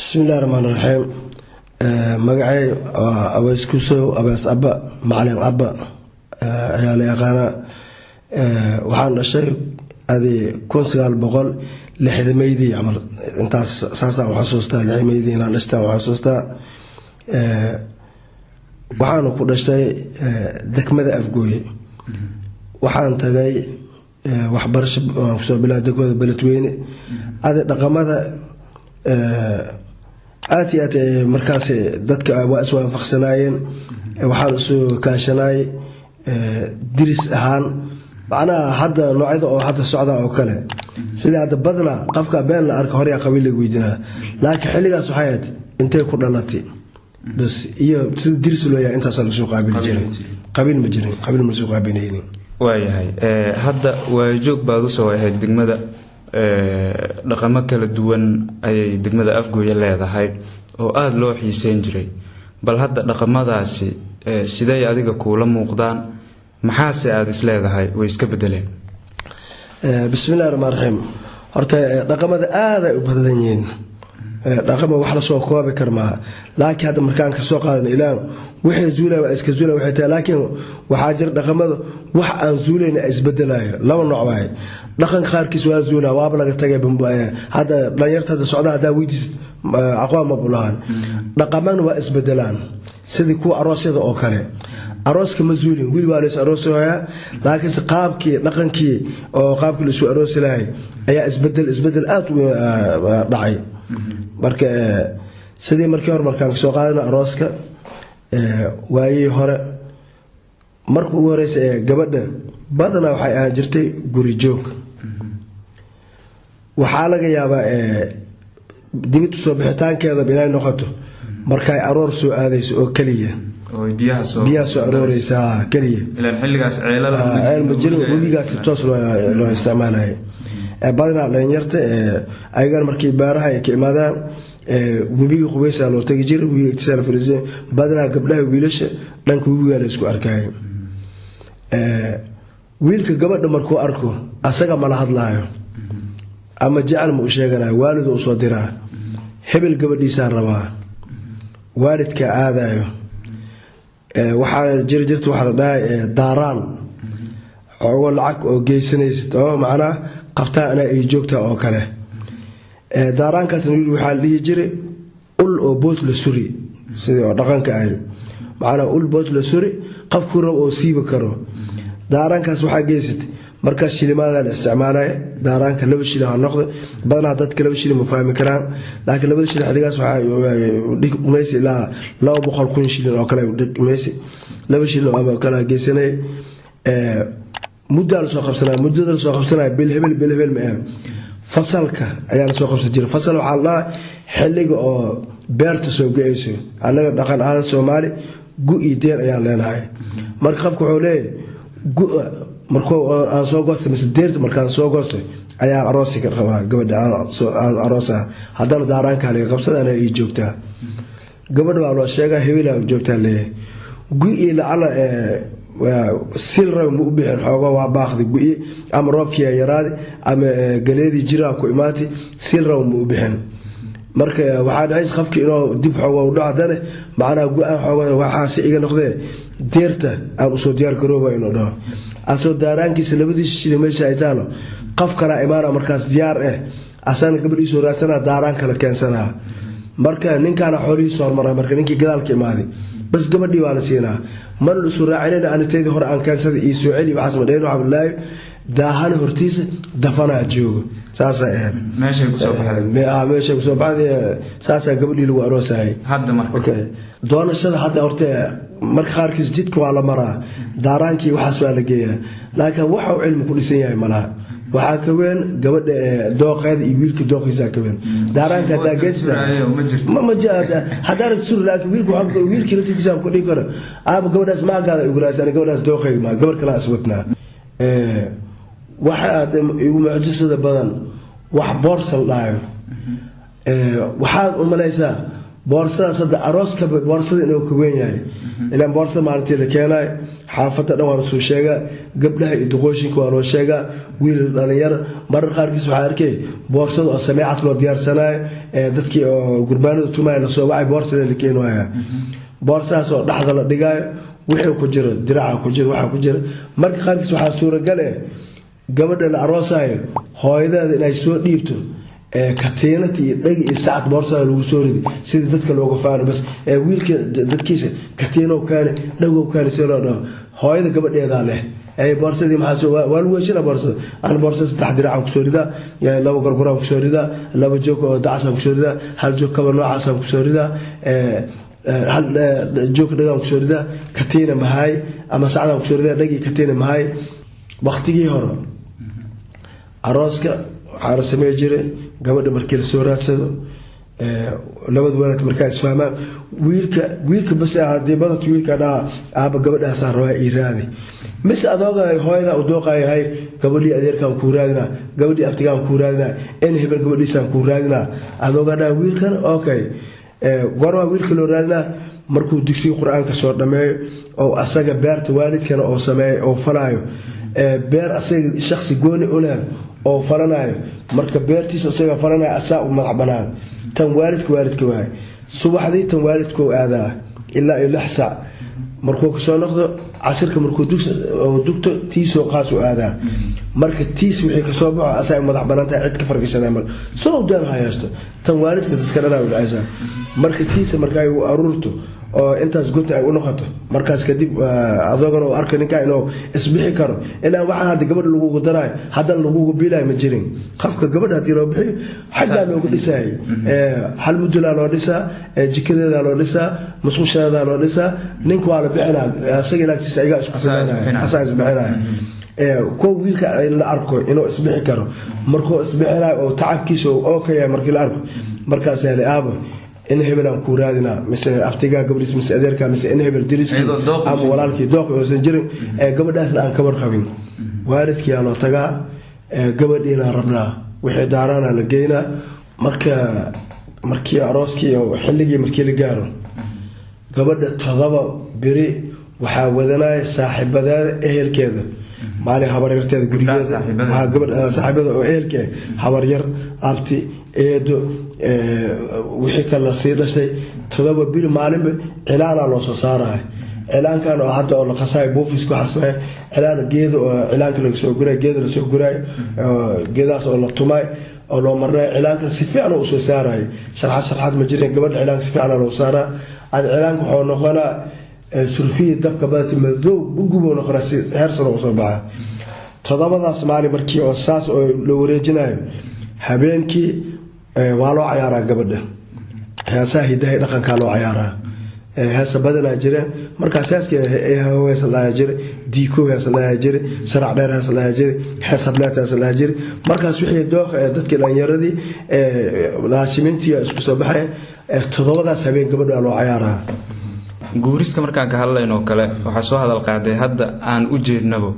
بسم الله الرحمن الرحيم. مقعي أباس كوسو أباس أبا معلم أبا عيالي أغانا وحان الشيء هذه كونسيال بقول لحد ميدي عمل انت ساسا وحسوستا لحد ميدي انا نشتا وحسوستا وحان كل شيء دكمده افغوي وحان تغاي waxbarasho soo bilaa degmada Beledweyne aad dhaqamada aad markaas dadka waa iswaafaqsanaayeen waxaan soo kaashanay diris ahaan macnaha hadda noocyada oo hadda socda oo kale sida hadda badna qafka been la arko hore qabiil lagu weydinaa laakiin xilligaas waxay ahayd intay ku dhalatay bas iyo sida diris loo yahay intaas la soo qaabil jiray qabiil ma jirin qabiil ma soo qaabineeyeen waayahay hadda waa joog baad u soo ahayd degmada dhaqamo kala duwan ay degmada Afgooye leedahay oo aad loo xiiseyn jiray bal hadda dhaqamadaasi sidee adiga kula muuqdaan maxaa aad is leedahay way iska bedeleen bismillaahir rahmaanir rahiim horta dhaqamada aad ay u badan yihiin dhaqamo wax la soo koobi karmaa laakiin hadda markaan ka soo qaadan ilaa wixii zuulay waa iska zuulay waxay tahay laakiin waxa jir dhaqamada wax aan zuulayna isbedelayo laba nooc waay dhaqan qaarkiis waa zuulaa waaba laga tagay hadda dhalinyarada socdaha weydiis aqoon ma bulaan dhaqaman waa isbedelaan sidii kuwa aroosyada oo kale arooska ma zuulin wili waa lees aroosaya laakiin qaabkii dhaqankii oo qaabkii la soo aroosilay ayaa isbedel aad u dhacay marka sidii markii hore markaan soo qaadana arooska waayay hore markuu ugu horeysay gabadha badana waxay ahaan jirtay guri joog waxaa laga yaabaa digid soo bixitaankeeda inay noqoto markay aroor soo aadayso oo kaliya oo biyaha soo arooraysa kaliya ilaa xilligaas ceelada ma jirin webigaas toos loo isticmaalay badana dhalinyarta ayagan markii baaraha ay ka imaadaan webiga qubaysa loo tagi jiray webiga intiisa la fariisay badana gabdhaha wiilasha dhanka webiga la isku arkay wiilka gabadha markuu arko asaga ma la hadlaayo ama jacayl ma u sheeganayo waalid uu soo diraa hebel gabadhiisa rabaa waalidka aadayo waxaa jirta waxa la dhahay daaraan oo lacag oo geysanaysid oo macna qabtaa ana ay joogta oo kale daaraankaas waxa la dhihi jiray ul oo boot la suri sidoo dhaqanka ay macna ul boot la suri qofku rabo oo siiba karo daaraankaas waxa geysat marka shilimaada la isticmaalay daaraanka laba shilin ha noqdo badana dadka laba shilin ma fahmi karaan laakiin labada shilin adigaas waxa dhigmaysi la 200,000 shilin oo kale dhigmaysi laba shilin oo kale geysanay muddo la soo qabsanay bil hebel ma fasalka ayaa soo qabsan jiray fasal waxa la xilliga oo beerta soo geeyso anaga dhaqan ahaan Soomaali gu'ii deer ayaa leenahay marka qofku wuxuu leeyahay markuu aan soo goosto deerta markaan soo goosto ayaa aroosiga rabaa gabadha aan aroosa haddana daaraanka la qabsadana ay joogtaa gabadha waa loo sheegay hebel ay joogtaa leeyahay gu'ii la ala silra mu bixin xoogo waa baaqdi gu'i ama roobkii yaraadi ama galeedii jira ku imaatay silra mu bixin marka waxa dhacay qofkii inuu dib xoogo u dhacdane macna go'aan xoogo waxa si iga noqday deerta aan u soo diyaar garooba inuu dhaho asoo daaraankiisa labadii shilin meesha ay taalo qof kala imaana markaas diyaar asana gabadhiisu raasana daaraan kala keensanaa marka ninkaana xoolihiisa hormaray marka ninkii gadaalka imaaday bas gabadhii waa la siinaa man lu soo raacinayna anteedii hore aan kaansada iyo soo celi waxa soo dheeno Abdullaahi daahana hortiisa dafana joogo saasa ahayd meesha ku soo baxday saasa gabadhii lagu aroosay hadda marka okay doonashada hadda horta marka qaarkiis jidka waa la maraa daaraankii waxaas waa la geeyaa laakiin waxa uu cilmi ku dhisan yahay malaha waxa ka weyn gabadha dooqeeda iyo wiilka dooqiisa ka weyn daaraanka taageesta ma jaada hadaan sur laakiin wiilka la tigiisa ku dhig karo aaba gabadhaas ma gaada ugu raasana gabadhaas dooqeey ma gabar kala aswatna waxa aad igu mucjisada badan wax boorsal dhaayo waxa u malaysaa boorsada sadda arooska boorsada inuu ka weyn yahay ilaan boorsada maalintii la keenay xaafadda dhan waa la soo sheegaa gabdhaha iyo duqooshinka waa loo sheegaa wiil dhalinyaro marar qaarkiis waxaa arkay boorsada oo sameecad loo diyaarsanayo dadkii oo gurbaanada tumaya lasoo wacay boorsada la keenaya boorsadaas oo dhexda la dhigaayo wixii ku jiro diraca ku jiro waxa ku jira marka qaarkiis waxaa suuragal ah gabadha la aroosayo hooyadeeda inay soo dhiibto katiinad iyo dhag iyo sacad boorsada lagu soo ridi sida dadka looga faano bas wiilka dadkiisa katiino kaane dhagow kaane soo loo hooyada gabadheeda leh boorsadii maxaa waa lagu heshina boorsada aan boorsada saddex dirac ku soo ridaa yani laba gorgoraan ku soo ridaa laba joog oo dacas ku soo ridaa hal joog kaba noocaas ku soo ridaa hal joog dhagaan ku soo ridaa katiina mahay ama sacad ku soo ridaa dhagi katiina mahay waqtigii hore arooska waxaa la sameey jiray gabadha markii la soo raadsado labada waalid markaa isfahmaan wiilka bas hadii badalka wiilka dhaa aaba gabadhaasaan rabaa ii raadi mise adooga hooyada u dooqayahay gabadhii adeerkaan kuu raadinaa gabadhii abtigaan kuu raadinaa in hebel gabadhiisaan kuu raadinaa adooga dhaa wiilkan okay goormaa wiilka loo raadinaa markuu dugsiga qur-aanka soo dhammeeyo oo asaga beerta waalidkana oo sameeyo oo falaayo beer asaga shakhsi gooni u leh oo falanayo marka beertiisa asaga falanayo asaa u madax banaan tan waalidka waay subaxdii tan waalidku aadaa ilaa iyo 6 saac markuu ka soo noqdo casirka markuu dugto tiisoo qaas u aadaa marka tiis wixii ka soo baxo asaa u madax banaanta cid ka fargashanay mal soo daan haysto tan waalidka dadka dhanaa u dhacaysa marka tiisa marka ay u aruurto oo intaas goobta ay u noqoto markaas kadib adoogana oo arka ninka inuu isbixi karo ilaa waxa hadda gabadha lagu daray hadan lagu biilay ma jirin qafka gabadha hadii loo bixiyo xagga loogu dhisay hal mudula loo dhisaa jikadeeda loo dhisaa musqusheeda loo dhisaa ninka waa la bixinaa asaga ilaagtiisa ayaga isku bixinaa ko wiilka la arko inuu isbixi karo markuu isbixinaa oo tacabkiisa oo kaya markii la arko markaas ay aabo in hebelan ku raadina mise abtiga gabadhiis mise adeerka mise in hebel diris ama walaalkii dooq oo san jirin gabadhaasna aan ka warqabin waalidkii loo tagaa gabadhiina rabnaa wixii daarana la geeyna markii arooskii oo xilligii markii la gaaro gabadha todoba biri waxaa wadanaya saaxiibadeeda ehelkeeda maalin habaryarteeda gurigeeda waxaa gabadha saaxiibada oo ehelkeeda habaryar abti eedo wixii kale la sii dhashay todoba biri maalinba cilaana loo soo saarayo cilaankan oo hadda oo la qasay buufis ku xasmay cilaan geedo oo cilaanka laga soo guray geedo la soo guray geedaas oo la tumay oo loo maray cilaanka si fiican u soo saaray sharaxad ma jirin gabadha cilaanka si fiican loo saaraa aan cilaanka wuxuu noqonaa surfiye dabka badati madow ugubo noqonaa si heersan oo soo baxa todobadaas maalin markii oo saas oo la wareejinayo habeenkii waa loo ciyaaraa gabadha heesaha hidaha dhaqanka loo ciyaaraa heesa badanaa jira markaas heesa laa jira diiko heesa laa jira sarac dheer heesa laa jira heesa hablaat heesa laa jira markaas wixii dooq dadkii dhalinyaradii laashimintii isku soo baxay todobadaas habeen gabadha loo ciyaaraa guuriska markaan ka hadlayno kale waxa soo hadal qaaday hadda aan u jeednabo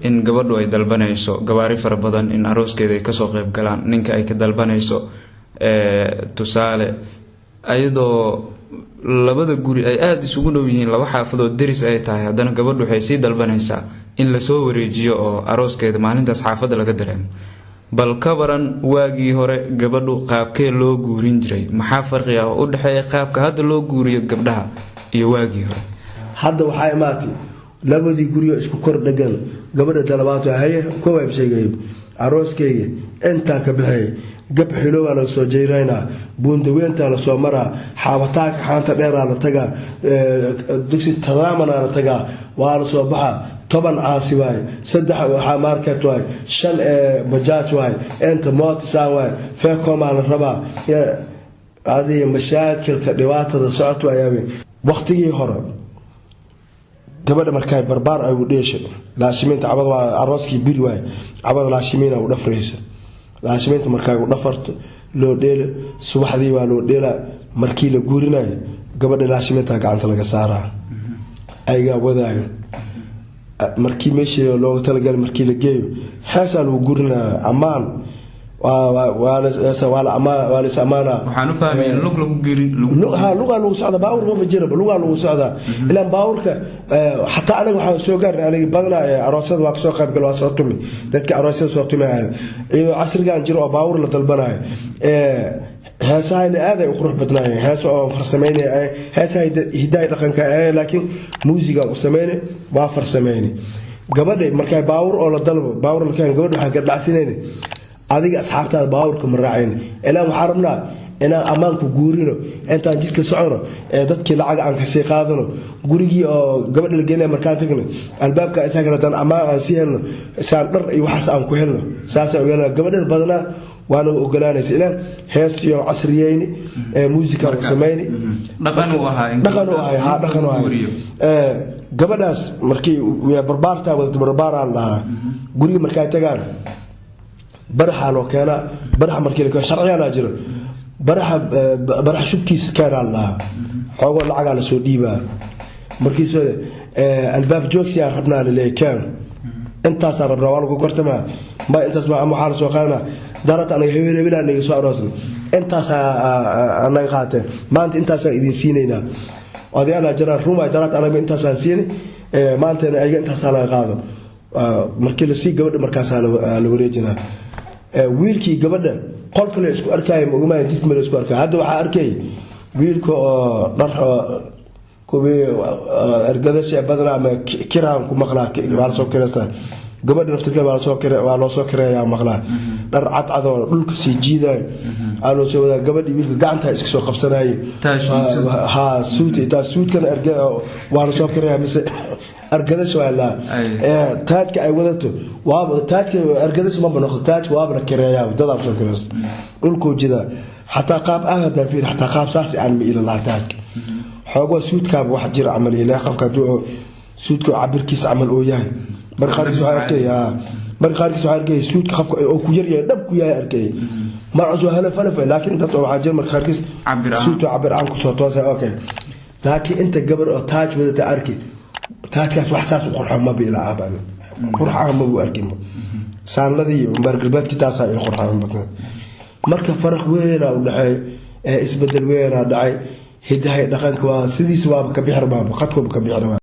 in gabadhu ay dalbanayso gawaari fara badan in arooskeeda ay ka soo qayb galaan ninka ay ka dalbanayso tusaale ayadoo labada guri ay aad isugu dhow yihiin laba xaafadood deris ay tahay haddana gabadhu waxay sii dalbanaysaa in la soo wareejiyo oo arooskeeda maalintaas xaafadda laga dareemo bal ka waran waagii hore gabadhu qaabkee loo guurin jiray maxaa farqi ah oo u dhexeeya qaabka hadda loo guuriyo gabdhaha iyo waagii hore hadda waxaa imaatay labadii guriga isku kor dhagan gabadha talabaad haye koob sheegay arooskeyga inta ka bixay gab xilooba la soo jeerayna buundaweenta la soo maraa xaabataaka xaanta dheeraa la tagaa dugsi tadaamana la tagaa waa la soo baxa 10 caasi waay 3 waxa market waay 5 bajaaj waay inta moot saan waay feekoma la rabaa adii mashaakilka dhibaatada socod waayay waqtigii hore gabadha markay barbaar ay u dheeshay laashiminta cabad waa arooskii bir waay cabad laashimiina u dhafrayso laashiminta markay u dhafarto loo dheelo subaxdii waa loo dheela markii la guurinayo gabadha laashiminta gacanta laga saaraa ayga wadaayo markii meeshii loo talagalay markii la geeyo xasan uu guurinayo amaan ولا سمانا waxaan u fahmay in lug lagu geerin لغة لغة سعودة باور ما بجرب لغة لغة سعودة إلا باورك حتى أنا وحنا سوقر أنا بدنا عروسات واقصوا قبل قالوا صوتهم ذاتك عروسات صوتهم إيه عصر كان جروا باور لطلبنا هسا اللي هذا يخرج بدناي هسا فرسميني هسا هداية رقم كأي لكن موسيقى وسميني وفرسميني قبل مركب باور ولا طلب باور كان قبل حاجة العسينين هذه أصحابته باوركم الراعين إلا محاربنا إنا أمانكم جورينه أنت جيت كسعره ضدك العج عن كسيقادنا جوري قبل الجنة مركان تكني الباب كأساكنا تان أمان سيهن سانر يوحس عن كهلنا ساسا ويلا قبل البدنا وأنا أقولاني سئلا هستيو عصريين موسيقى وسميني دقنوا هاي قبل ناس مركي بربارتا ولا بربار الله جوري مركان تجار برحة لو كان برحة مركي لك شرعي أنا أجر برحة شبكيس كان الله حاول العقل سوديبا مركي سود الباب جوكسي أخذنا للي كان أنت صار الروال وقرت ما أنت اسمع محارس وقالنا دارت أنا هيولي بلا أني يسوع راسنا أنت أنا قاتل ما أنت إذن سينينا وهذه أنا جرى روما دارت أنا أنت سيني ما أنت أنت صار قاضي مركي لسي قبل مركز على وريجنا wiilkii gabadha qolka la isku arkay ma ogmaa jid ma la isku arkay hadda waxa arkay wiilka oo dhar kubi argadasha badana ma kiraan ku maqlaa waa soo kiraysta gabadha naftirkeeda waa loo soo kireeyaa maqlaa dhar cad oo dhulka sii jiiday aanu soo wada gabadhii wiilka gacanta iska soo qabsanayay suudkan arga waa soo kireeyaa mise أرجدش ولا تاج كأي ودته واب تاج كأرجدش ما بناخذ تاج واب نكريا وده بسون كريس قولكوا جدا حتى قاب أهدر فيه حتى قاب ساس علم إلى الله تاج حاجة سود كاب واحد جرى عمل إلى خف كدو سود كعبر كيس عمل وياه برخارج سعركي برخارج سعركي سود خف أو كويريا دب كويا أركي ما عزوا هلا فلفل لكن أنت تو عجل برخارج سود عبر عنك صوت واسع أوكي لكن أنت قبر تاج وده تعركي تاجكاس وحساس وقرحان ما بيلعب قرحان ما بواركين سان الذي مبارك البيت كتاسا القرحان بطن مركب فرق وين او دحي اسبدل وين دحي هدايه دقنك وا سيدي سواب كبيحر باب قدكم كبيحر